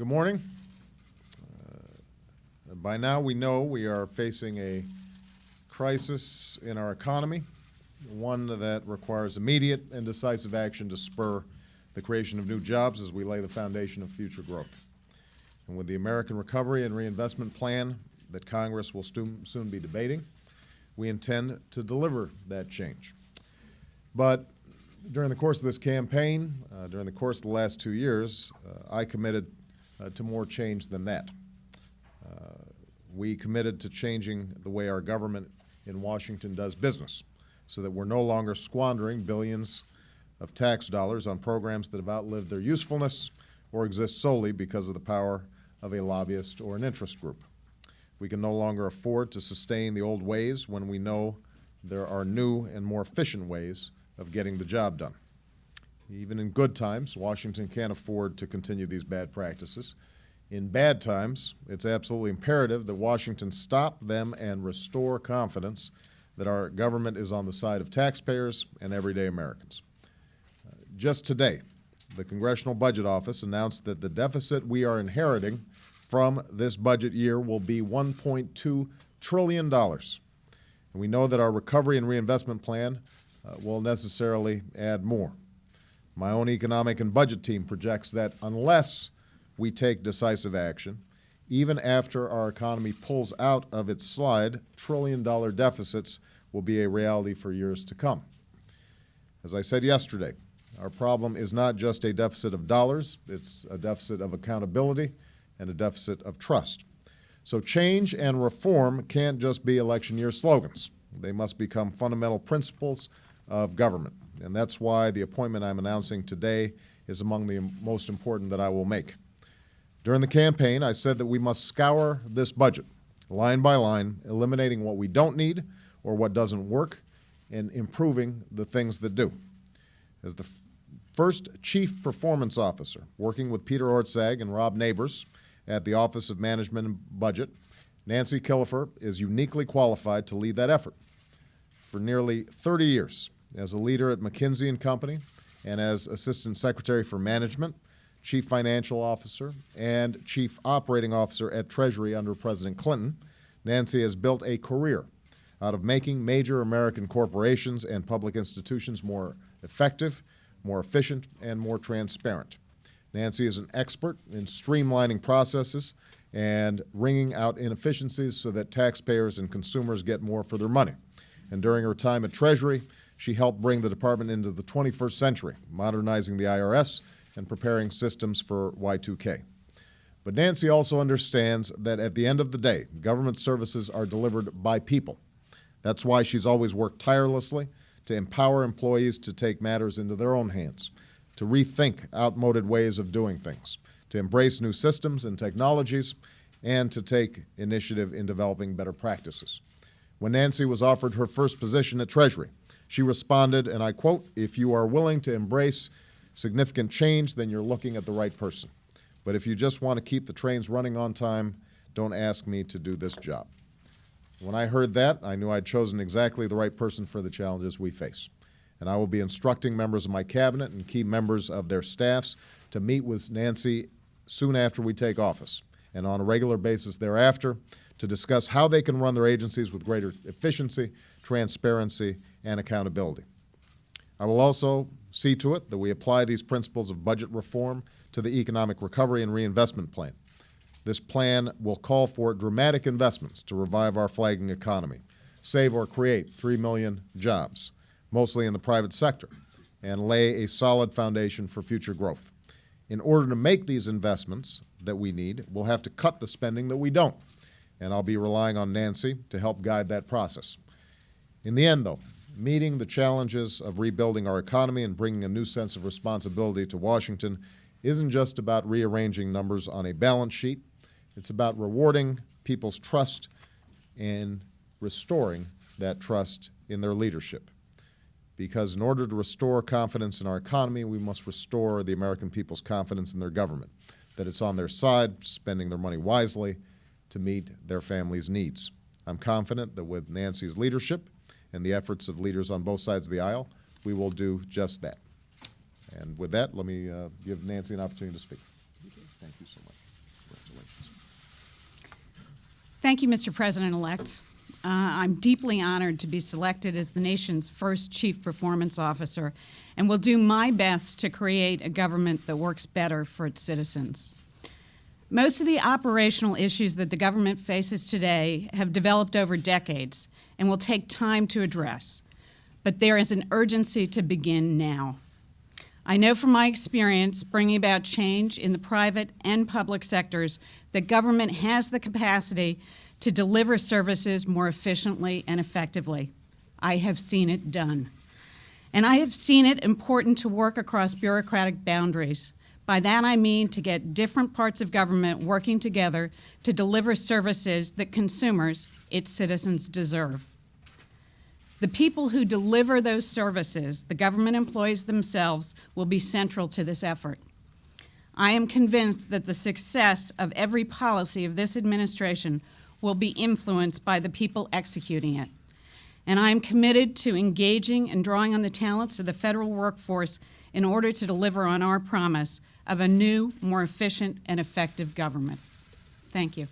Good morning. By now we know we are facing a crisis in our economy, one that requires immediate and decisive action to spur the creation of new jobs as we lay the foundation of future growth. And with the American Recovery and Reinvestment Plan that Congress will soon be debating, we intend to deliver that change. But during the course of this campaign, during the course of the last 2 years, I committed to more change than that. We committed to changing the way our government in Washington does business so that we're no longer squandering billions of tax dollars on programs that have outlived their usefulness or exist solely because of the power of a lobbyist or an interest group. We can no longer afford to sustain the old ways when we know there are new and more efficient ways of getting the job done. Even in good times, Washington can't afford to continue these bad practices. In bad times, it's absolutely imperative that Washington stop them and restore confidence that our government is on the side of taxpayers and everyday Americans. Just today, the Congressional Budget Office announced that the deficit we are inheriting from this budget year will be $1.2 trillion. And we know that our Recovery and Reinvestment Plan will necessarily add more. My own economic and budget team projects that unless we take decisive action, even after our economy pulls out of its slide, trillion-dollar deficits will be a reality for years to come. As I said yesterday, our problem is not just a deficit of dollars, it's a deficit of accountability and a deficit of trust. So change and reform can't just be election year slogans. They must become fundamental principles of government. And that's why the appointment I'm announcing today is among the most important that I will make. During the campaign, I said that we must scour this budget, line by line, eliminating what we don't need or what doesn't work, and improving the things that do. As the first Chief Performance Officer, working with Peter Orszag and Rob Neighbors at the Office of Management and Budget, Nancy Killefer is uniquely qualified to lead that effort. For nearly 30 years, as a leader at McKinsey & Company and as Assistant Secretary for Management, Chief Financial Officer, and Chief Operating Officer at Treasury under President Clinton, Nancy has built a career out of making major American corporations and public institutions more effective, more efficient, and more transparent. Nancy is an expert in streamlining processes and wringing out inefficiencies so that taxpayers and consumers get more for their money. And during her time at Treasury, she helped bring the department into the 21st century, modernizing the IRS and preparing systems for Y2K. But Nancy also understands that at the end of the day, government services are delivered by people. That's why she's always worked tirelessly to empower employees to take matters into their own hands, to rethink outmoded ways of doing things, to embrace new systems and technologies, and to take initiative in developing better practices. When Nancy was offered her first position at Treasury, she responded, and I quote, "If you are willing to embrace significant change, then you're looking at the right person. But if you just want to keep the trains running on time, don't ask me to do this job." When I heard that, I knew I'd chosen exactly the right person for the challenges we face. And I will be instructing members of my cabinet and key members of their staffs to meet with Nancy soon after we take office, and on a regular basis thereafter, to discuss how they can run their agencies with greater efficiency, transparency, and accountability. I will also see to it that we apply these principles of budget reform to the Economic Recovery and Reinvestment Plan. This plan will call for dramatic investments to revive our flagging economy, save or create 3 million jobs, mostly in the private sector, and lay a solid foundation for future growth. In order to make these investments that we need, we'll have to cut the spending that we don't, and I'll be relying on Nancy to help guide that process. In the end, though, meeting the challenges of rebuilding our economy and bringing a new sense of responsibility to Washington isn't just about rearranging numbers on a balance sheet. It's about rewarding people's trust and restoring that trust in their leadership. Because in order to restore confidence in our economy, we must restore the American people's confidence in their government, that it's on their side, spending their money wisely to meet their families' needs. I'm confident that with Nancy's leadership and the efforts of leaders on both sides of the aisle, we will do just that. And with that, let me give Nancy an opportunity to speak. Thank you so much. Thank you, Mr. President-elect. I'm deeply honored to be selected as the nation's first Chief Performance Officer and will do my best to create a government that works better for its citizens. Most of the operational issues that the government faces today have developed over decades and will take time to address, but there is an urgency to begin now. I know from my experience bringing about change in the private and public sectors that government has the capacity to deliver services more efficiently and effectively. I have seen it done. And I have seen it important to work across bureaucratic boundaries. By that I mean to get different parts of government working together to deliver services that consumers, its citizens, deserve. The people who deliver those services, the government employees themselves, will be central to this effort. I am convinced that the success of every policy of this administration will be influenced by the people executing it. And I am committed to engaging and drawing on the talents of the federal workforce in order to deliver on our promise of a new, more efficient and effective government. Thank you.